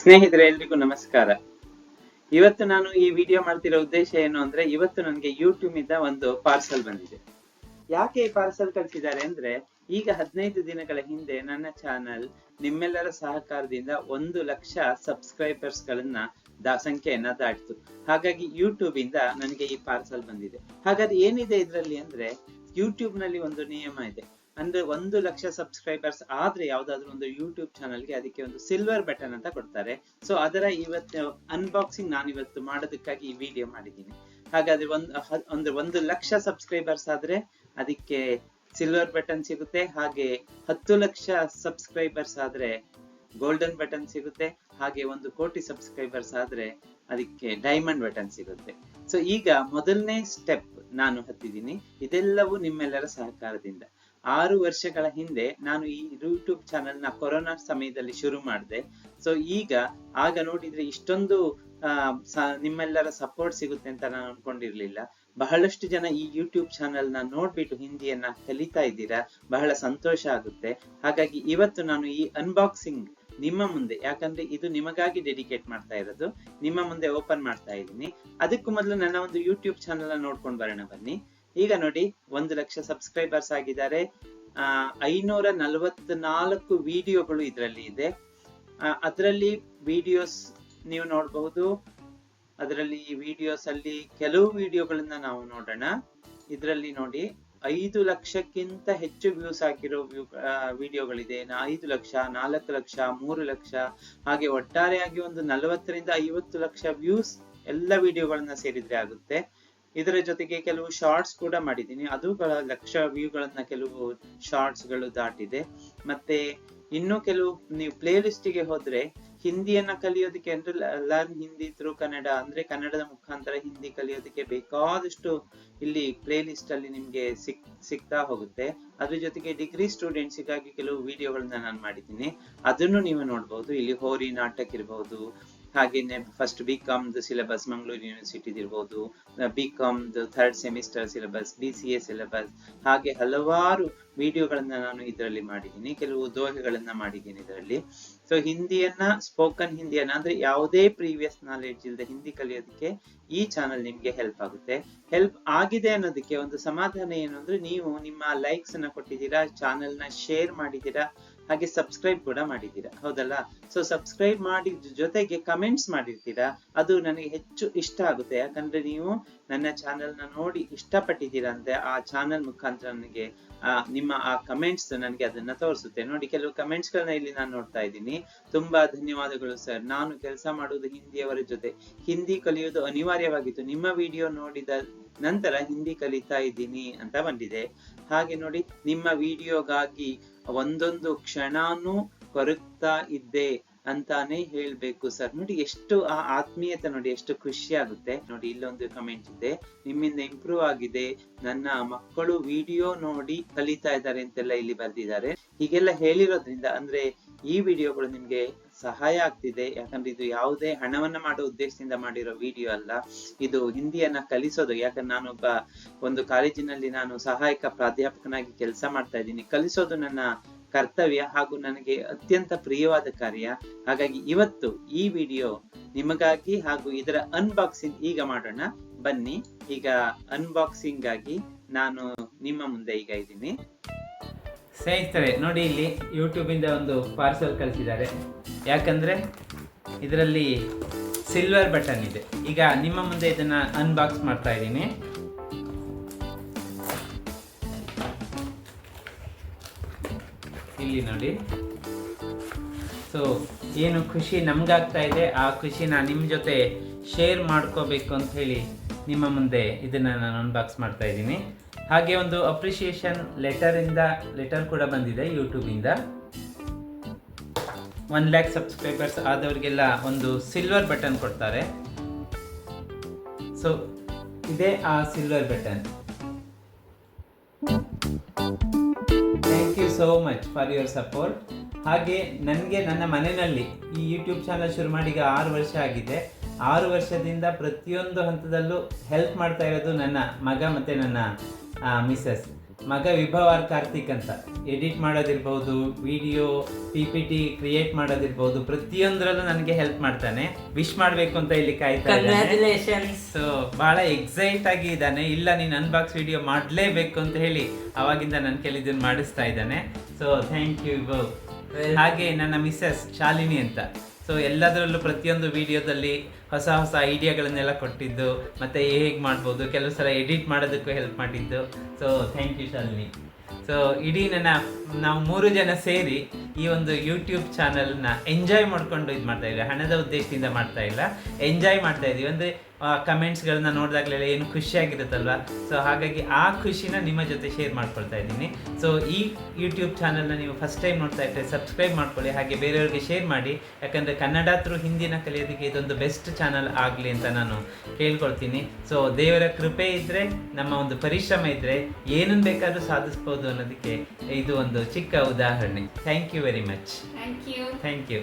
ಸ್ನೇಹಿತರೆ, ಎಲ್ರಿಗೂ ನಮಸ್ಕಾರ. ಇವತ್ತು ನಾನು ಈ ವಿಡಿಯೋ ಮಾಡ್ತಿರೋ ಉದ್ದೇಶ ಏನು ಅಂದ್ರೆ, ಇವತ್ತು ನನಗೆ ಯೂಟ್ಯೂಬ್ ಇಂದ ಒಂದು ಪಾರ್ಸಲ್ ಬಂದಿದೆ. ಯಾಕೆ ಈ ಪಾರ್ಸಲ್ ಕಳಿಸಿದ್ದಾರೆ ಅಂದ್ರೆ, ಈಗ 15 ದಿನಗಳ ಹಿಂದೆ ನನ್ನ ಚಾನಲ್ ನಿಮ್ಮೆಲ್ಲರ ಸಹಕಾರದಿಂದ 1 ಲಕ್ಷ ಸಬ್ಸ್ಕ್ರೈಬರ್ಸ್ ಗಳನ್ನ ಸಂಖ್ಯೆಯನ್ನ ದಾಟಿತು. ಹಾಗಾಗಿ ಯೂಟ್ಯೂಬ್ ಇಂದ ನನಗೆ ಈ ಪಾರ್ಸಲ್ ಬಂದಿದೆ. ಹಾಗಾದ್ರೆ ಏನಿದೆ ಇದರಲ್ಲಿ ಅಂದ್ರೆ, ಯೂಟ್ಯೂಬ್ ನಲ್ಲಿ ಒಂದು ನಿಯಮ ಇದೆ. ಅಂದ್ರೆ 1 ಲಕ್ಷ ಸಬ್ಸ್ಕ್ರೈಬರ್ಸ್ ಆದ್ರೆ ಯಾವ್ದಾದ್ರು ಒಂದು ಯೂಟ್ಯೂಬ್ ಚಾನಲ್ಗೆ ಅದಕ್ಕೆ ಒಂದು ಸಿಲ್ವರ್ ಬಟನ್ ಅಂತ ಕೊಡ್ತಾರೆ. ಸೊ ಅದರ ಇವತ್ತು ಅನ್ಬಾಕ್ಸಿಂಗ್ ನಾನು ಇವತ್ತು ಮಾಡೋದಕ್ಕಾಗಿ ಈ ವಿಡಿಯೋ ಮಾಡಿದ್ದೀನಿ. ಹಾಗಾದ್ರೆ 1 ಲಕ್ಷ ಸಬ್ಸ್ಕ್ರೈಬರ್ಸ್ ಆದ್ರೆ ಅದಕ್ಕೆ ಸಿಲ್ವರ್ ಬಟನ್ ಸಿಗುತ್ತೆ. ಹಾಗೆ 10 ಲಕ್ಷ ಸಬ್ಸ್ಕ್ರೈಬರ್ಸ್ ಆದ್ರೆ ಗೋಲ್ಡನ್ ಬಟನ್ ಸಿಗುತ್ತೆ. ಹಾಗೆ 1 ಕೋಟಿ ಸಬ್ಸ್ಕ್ರೈಬರ್ಸ್ ಆದ್ರೆ ಅದಕ್ಕೆ ಡೈಮಂಡ್ ಬಟನ್ ಸಿಗುತ್ತೆ. ಸೊ ಈಗ ಮೊದಲನೇ ಸ್ಟೆಪ್ ನಾನು ಹತ್ತಿದ್ದೀನಿ. ಇದೆಲ್ಲವೂ ನಿಮ್ಮೆಲ್ಲರ ಸಹಕಾರದಿಂದ. 6 ವರ್ಷಗಳ ಹಿಂದೆ ನಾನು ಈ ಯೂಟ್ಯೂಬ್ ಚಾನೆಲ್ ನ ಕೊರೋನಾ ಸಮಯದಲ್ಲಿ ಶುರು ಮಾಡಿದೆ. ಸೊ ಆಗ ನೋಡಿದ್ರೆ ಇಷ್ಟೊಂದು ನಿಮ್ಮೆಲ್ಲರ ಸಪೋರ್ಟ್ ಸಿಗುತ್ತೆ ಅಂತ ನಾನು ಅನ್ಕೊಂಡಿರ್ಲಿಲ್ಲ. ಬಹಳಷ್ಟು ಜನ ಈ ಯೂಟ್ಯೂಬ್ ಚಾನೆಲ್ ನ ನೋಡ್ಬಿಟ್ಟು ಹಿಂದಿಯನ್ನ ಕಲಿತಾ ಇದ್ದೀರಾ. ಬಹಳ ಸಂತೋಷ ಆಗುತ್ತೆ. ಹಾಗಾಗಿ ಇವತ್ತು ನಾನು ಈ ಅನ್ಬಾಕ್ಸಿಂಗ್ ನಿಮ್ಮ ಮುಂದೆ, ಯಾಕಂದ್ರೆ ಇದು ನಿಮಗಾಗಿ ಡೆಡಿಕೇಟ್ ಮಾಡ್ತಾ ಇರೋದು, ನಿಮ್ಮ ಮುಂದೆ ಓಪನ್ ಮಾಡ್ತಾ ಇದ್ದೀನಿ. ಅದಕ್ಕೂ ಮೊದಲು ನನ್ನ ಒಂದು ಯೂಟ್ಯೂಬ್ ಚಾನೆಲ್ ನೋಡ್ಕೊಂಡು ಬರೋಣ ಬನ್ನಿ. ಈಗ ನೋಡಿ, 1 ಲಕ್ಷ ಸಬ್ಸ್ಕ್ರೈಬರ್ಸ್ ಆಗಿದ್ದಾರೆ. 544 ವಿಡಿಯೋಗಳು ಇದರಲ್ಲಿ ಇದೆ. ಅದರಲ್ಲಿ ವಿಡಿಯೋಸ್ ನೀವು ನೋಡಬಹುದು. ಅದರಲ್ಲಿ ವಿಡಿಯೋಸ್ ಅಲ್ಲಿ ಕೆಲವು ವಿಡಿಯೋಗಳನ್ನ ನಾವು ನೋಡೋಣ. ಇದರಲ್ಲಿ ನೋಡಿ, 5 ಲಕ್ಷಕ್ಕಿಂತ ಹೆಚ್ಚು ವ್ಯೂಸ್ ಆಗಿರೋ ವಿಡಿಯೋಗಳಿದೆ. 5 ಲಕ್ಷ, 4 ಲಕ್ಷ, 3 ಲಕ್ಷ, ಹಾಗೆ ಒಟ್ಟಾರೆಯಾಗಿ ಒಂದು 40 ರಿಂದ 50 ಲಕ್ಷ ವ್ಯೂಸ್ ಎಲ್ಲ ವಿಡಿಯೋಗಳನ್ನ ಸೇರಿದ್ರೆ ಆಗುತ್ತೆ. ಇದರ ಜೊತೆಗೆ ಕೆಲವು ಶಾರ್ಟ್ಸ್ ಕೂಡ ಮಾಡಿದ್ದೀನಿ. ಅದುಗಳ ಲಕ್ಷ ವ್ಯೂಗಳನ್ನ ಕೆಲವು ಶಾರ್ಟ್ಸ್ ಗಳು ದಾಟಿದೆ. ಮತ್ತೆ ಇನ್ನು ಕೆಲವು ನೀವು ಪ್ಲೇ ಲಿಸ್ಟ್ ಗೆ ಹೋದ್ರೆ ಹಿಂದಿಯನ್ನ ಕಲಿಯೋದಕ್ಕೆ ಅಂದ್ರೆ ಲರ್ನ್ ಹಿಂದಿ ಥ್ರೂ ಕನ್ನಡ, ಅಂದ್ರೆ ಕನ್ನಡದ ಮುಖಾಂತರ ಹಿಂದಿ ಕಲಿಯೋದಕ್ಕೆ ಬೇಕಾದಷ್ಟು ಇಲ್ಲಿ ಪ್ಲೇ ಲಿಸ್ಟ್ ಅಲ್ಲಿ ನಿಮ್ಗೆ ಸಿಗ್ತಾ ಹೋಗುತ್ತೆ. ಅದ್ರ ಜೊತೆಗೆ ಡಿಗ್ರಿ ಸ್ಟೂಡೆಂಟ್ಸ್ಗಾಗಿ ಕೆಲವು ವಿಡಿಯೋಗಳನ್ನ ನಾನು ಮಾಡಿದ್ದೀನಿ. ಅದನ್ನು ನೀವು ನೋಡ್ಬಹುದು. ಇಲ್ಲಿ ಹೋರಿ ನಾಟಕ ಇರಬಹುದು, ಹಾಗೇನೆ first BCom syllabus Mangaluru university ಇರ್ಬೋದು, BCom 3rd semester syllabus, BCA syllabus, ಹಾಗೆ ಹಲವಾರು ವಿಡಿಯೋಗಳನ್ನ ನಾನು ಇದರಲ್ಲಿ ಮಾಡಿದ್ದೀನಿ. ಕೆಲವು ದೋಹೆಗಳನ್ನ ಮಾಡಿದ್ದೀನಿ ಇದರಲ್ಲಿ. ಸೊ ಹಿಂದಿಯನ್ನ, ಸ್ಪೋಕನ್ ಹಿಂದಿಯನ್ನ, ಅಂದ್ರೆ ಯಾವುದೇ ಪ್ರೀವಿಯಸ್ ನಾಲೆಡ್ಜ್ ಇಲ್ಲದೆ ಹಿಂದಿ ಕಲಿಯೋದಕ್ಕೆ ಈ ಚಾನಲ್ ನಿಮ್ಗೆ ಹೆಲ್ಪ್ ಆಗುತ್ತೆ. ಹೆಲ್ಪ್ ಆಗಿದೆ ಅನ್ನೋದಕ್ಕೆ ಒಂದು ಸಮಾಧಾನ ಏನು ಅಂದ್ರೆ, ನೀವು ನಿಮ್ಮ ಲೈಕ್ಸ್ ಅನ್ನ ಕೊಟ್ಟಿದ್ದೀರಾ, ಚಾನಲ್ ನ ಶೇರ್ ಮಾಡಿದ್ದೀರಾ, ಹಾಗೆ ಸಬ್ಸ್ಕ್ರೈಬ್ ಕೂಡ ಮಾಡಿದ್ದೀರಾ, ಹೌದಲ್ಲ? ಸೊ ಸಬ್ಸ್ಕ್ರೈಬ್ ಮಾಡಿದ ಜೊತೆಗೆ ಕಮೆಂಟ್ಸ್ ಮಾಡಿರ್ತೀರಾ. ಅದು ನನಗೆ ಹೆಚ್ಚು ಇಷ್ಟ ಆಗುತ್ತೆ. ಯಾಕಂದ್ರೆ ನೀವು ನನ್ನ ಚಾನೆಲ್ ನ ನೋಡಿ ಇಷ್ಟಪಟ್ಟಿದ್ದೀರಾ ಅಂದ್ರೆ ಆ ಚಾನೆಲ್ ಮುಖಾಂತರ ನನಗೆ ನಿಮ್ಮ ಆ ಕಮೆಂಟ್ಸ್ ನನಗೆ ಅದನ್ನ ತೋರಿಸುತ್ತೆ. ನೋಡಿ, ಕೆಲವು ಕಮೆಂಟ್ಸ್ ಗಳನ್ನ ಇಲ್ಲಿ ನಾನು ನೋಡ್ತಾ ಇದ್ದೀನಿ. ತುಂಬಾ ಧನ್ಯವಾದಗಳು ಸರ್, ನಾನು ಕೆಲಸ ಮಾಡುವುದು ಹಿಂದಿಯವರ ಜೊತೆ, ಹಿಂದಿ ಕಲಿಯುವುದು ಅನಿವಾರ್ಯವಾಗಿತ್ತು, ನಿಮ್ಮ ವಿಡಿಯೋ ನೋಡಿದ ನಂತರ ಹಿಂದಿ ಕಲಿತಾ ಇದ್ದೀನಿ ಅಂತ ಬಂದಿದೆ. ಹಾಗೆ ನೋಡಿ, ನಿಮ್ಮ ವಿಡಿಯೋಗಾಗಿ ಒಂದೊಂದು ಕ್ಷಣನೂ ಕೊರಗ್ತಾ ಇದ್ದೆ ಅಂತಾನೆ ಹೇಳ್ಬೇಕು ಸರ್. ನೋಡಿ ಎಷ್ಟು ಆ ಆತ್ಮೀಯತೆ, ನೋಡಿ ಎಷ್ಟು ಖುಷಿ ಆಗುತ್ತೆ. ನೋಡಿ, ಇಲ್ಲೊಂದು ಕಮೆಂಟ್ ಇದೆ, ನಿಮ್ಮಿಂದ ಇಂಪ್ರೂವ್ ಆಗಿದೆ, ನನ್ನ ಮಕ್ಕಳು ವಿಡಿಯೋ ನೋಡಿ ಕಲಿತಾ ಇದ್ದಾರೆ ಅಂತೆಲ್ಲ ಇಲ್ಲಿ ಬರ್ದಿದ್ದಾರೆ. ಹೀಗೆಲ್ಲ ಹೇಳಿರೋದ್ರಿಂದ ಅಂದ್ರೆ ಈ ವಿಡಿಯೋಗಳು ನಿಮ್ಗೆ ಸಹಾಯ ಆಗ್ತಿದೆ. ಯಾಕಂದ್ರೆ ಇದು ಯಾವುದೇ ಹಣವನ್ನ ಮಾಡೋ ಉದ್ದೇಶದಿಂದ ಮಾಡಿರೋ ವಿಡಿಯೋ ಅಲ್ಲ. ಇದು ಹಿಂದಿಯನ್ನ ಕಲಿಸೋದು. ಯಾಕಂದ್ರೆ ನಾನೊಬ್ಬ ಒಂದು ಕಾಲೇಜಿನಲ್ಲಿ ನಾನು ಸಹಾಯಕ ಪ್ರಾಧ್ಯಾಪಕನಾಗಿ ಕೆಲಸ ಮಾಡ್ತಾ ಇದ್ದೀನಿ. ಕಲಿಸೋದು ನನ್ನ ಕರ್ತವ್ಯ ಹಾಗೂ ನನಗೆ ಅತ್ಯಂತ ಪ್ರಿಯವಾದ ಕಾರ್ಯ. ಹಾಗಾಗಿ ಇವತ್ತು ಈ ವಿಡಿಯೋ ನಿಮಗಾಗಿ ಹಾಗೂ ಇದರ ಅನ್ಬಾಕ್ಸಿಂಗ್ ಈಗ ಮಾಡೋಣ ಬನ್ನಿ. ಈಗ ಅನ್ಬಾಕ್ಸಿಂಗ್ ಆಗಿ ನಾನು ನಿಮ್ಮ ಮುಂದೆ ಈಗ ಇದ್ದೀನಿ. ಸ್ನೇಹಿತರೆ ನೋಡಿ, ಇಲ್ಲಿ ಯೂಟ್ಯೂಬ್ ಇಂದ ಒಂದು ಪಾರ್ಸಲ್ ಕಳಿಸಿದ್ದಾರೆ. ಯಾಕಂದ್ರೆ ಇದರಲ್ಲಿ ಸಿಲ್ವರ್ ಬಟನ್ ಇದೆ. ಈಗ ನಿಮ್ಮ ಮುಂದೆ ಇದನ್ನ ಅನ್ಬಾಕ್ಸ್ ಮಾಡ್ತಾ ಇದ್ದೀನಿ. ಇಲ್ಲಿ ನೋಡಿ. ಸೊ ಏನು ಖುಷಿ ನಮ್ಗಾಗ್ತಾ ಇದೆ, ಆ ಖುಷಿನ ನಿಮ್ಮ ಜೊತೆ ಶೇರ್ ಮಾಡ್ಕೋಬೇಕು ಅಂತ ಹೇಳಿ ನಿಮ್ಮ ಮುಂದೆ ಇದನ್ನ ನಾನು ಅನ್ಬಾಕ್ಸ್ ಮಾಡ್ತಾ ಇದ್ದೀನಿ. ಹಾಗೆ ಒಂದು ಅಪ್ರಿಸಿಯೇಷನ್ ಲೆಟರ್ ಕೂಡ ಬಂದಿದೆ ಯೂಟ್ಯೂಬ್ ಇಂದ. 1 lakh ಸಬ್ಸ್ಕ್ರೈಬರ್ಸ್ ಆದವರಿಗೆಲ್ಲ ಒಂದು ಸಿಲ್ವರ್ ಬಟನ್ ಕೊಡ್ತಾರೆ. ಸೊ ಇದೇ ಆ silver button. Thank you so much for your support. ಹಾಗೆ ನನಗೆ ನನ್ನ ಮನೆಯಲ್ಲಿ ಈ ಯೂಟ್ಯೂಬ್ ಚಾನಲ್ ಶುರು ಮಾಡಿ ಈಗ 6 ವರ್ಷ ಆಗಿದೆ. 6 ವರ್ಷದಿಂದ ಪ್ರತಿಯೊಂದು ಹಂತದಲ್ಲೂ ಹೆಲ್ಪ್ ಮಾಡ್ತಾ ಇರೋದು ನನ್ನ ಮಗ ಮತ್ತು ನನ್ನ ಮಿಸಸ್. ಮಗ ವಿಭವಾರ್ ಕಾರ್ತಿಕ್ ಅಂತ. ಎಡಿಟ್ ಮಾಡೋದಿರ್ಬೋದು, ವಿಡಿಯೋ PPT ಕ್ರಿಯೇಟ್ ಮಾಡೋದಿರ್ಬೋದು, ಪ್ರತಿಯೊಂದರಲ್ಲೂ ನನಗೆ ಹೆಲ್ಪ್ ಮಾಡ್ತಾನೆ. ವಿಶ್ ಮಾಡಬೇಕು ಅಂತ ಇಲ್ಲಿ ಕಾಯ್ತಾ ಇದ್ದಾನೆ. ಸೊ ಬಹಳ ಎಕ್ಸೈಟ್ ಆಗಿ ಇದ್ದಾನೆ. ಇಲ್ಲ ನೀನು ಅನ್ಬಾಕ್ಸ್ ವಿಡಿಯೋ ಮಾಡಲೇಬೇಕು ಅಂತ ಹೇಳಿ ಅವಾಗಿಂದ ನನ್ನ ಕೆಲಇದನ್ನು ಮಾಡಿಸ್ತಾ ಇದ್ದಾನೆ. So thank you Vibhav. ಹಾಗೆ ನನ್ನ ಮಿಸ್ಸಸ್ ಶಾಲಿನಿ ಅಂತ. ಸೊ ಎಲ್ಲದರಲ್ಲೂ ಪ್ರತಿಯೊಂದು ವಿಡಿಯೋದಲ್ಲಿ ಹೊಸ ಹೊಸ ಐಡಿಯಾಗಳನ್ನೆಲ್ಲ ಕೊಟ್ಟಿದ್ದು, ಮತ್ತು ಹೇಗೆ ಮಾಡ್ಬೋದು, ಕೆಲವು ಸಲ ಎಡಿಟ್ ಮಾಡೋದಕ್ಕೂ ಹೆಲ್ಪ್ ಮಾಡಿದ್ದು. So thank you Shalini. So ಇಡೀ ನಾವು 3 ಜನ ಸೇರಿ ಈ ಒಂದು ಯೂಟ್ಯೂಬ್ ಚಾನಲ್ನ ಎಂಜಾಯ್ ಮಾಡ್ಕೊಂಡು ಇದು ಮಾಡ್ತಾ ಇದ್ದೀವಿ. ಹಣದ ಉದ್ದೇಶದಿಂದ ಮಾಡ್ತಾ ಇಲ್ಲ, ಎಂಜಾಯ್ ಮಾಡ್ತಾ ಇದ್ದೀವಿ. ಅಂದರೆ ಕಮೆಂಟ್ಸ್ಗಳನ್ನ ನೋಡಿದಾಗಲೆಲ್ಲ ಏನು ಖುಷಿಯಾಗಿರುತ್ತಲ್ವ. ಸೊ ಹಾಗಾಗಿ ಆ ಖುಷಿನ ನಿಮ್ಮ ಜೊತೆ ಶೇರ್ ಮಾಡ್ಕೊಳ್ತಾ ಇದ್ದೀನಿ. ಸೊ ಈ ಯೂಟ್ಯೂಬ್ ಚಾನಲ್ನ ನೀವು ಫಸ್ಟ್ ಟೈಮ್ ನೋಡ್ತಾ ಇದ್ದರೆ ಸಬ್ಸ್ಕ್ರೈಬ್ ಮಾಡ್ಕೊಳ್ಳಿ, ಹಾಗೆ ಬೇರೆಯವ್ರಿಗೆ ಶೇರ್ ಮಾಡಿ. ಯಾಕಂದರೆ ಕನ್ನಡ ಥ್ರೂ ಹಿಂದಿನ ಕಲಿಯೋದಕ್ಕೆ ಇದೊಂದು ಬೆಸ್ಟ್ ಚಾನಲ್ ಆಗಲಿ ಅಂತ ನಾನು ಕೇಳ್ಕೊಳ್ತೀನಿ. ಸೊ ದೇವರ ಕೃಪೆ ಇದ್ದರೆ, ನಮ್ಮ ಒಂದು ಪರಿಶ್ರಮ ಇದ್ದರೆ ಏನನ್ನು ಬೇಕಾದರೂ ಸಾಧಿಸ್ಬೋದು ಅನ್ನೋದಕ್ಕೆ ಇದು ಒಂದು ಚಿಕ್ಕ ಉದಾಹರಣೆ. Thank you very much. Thank you.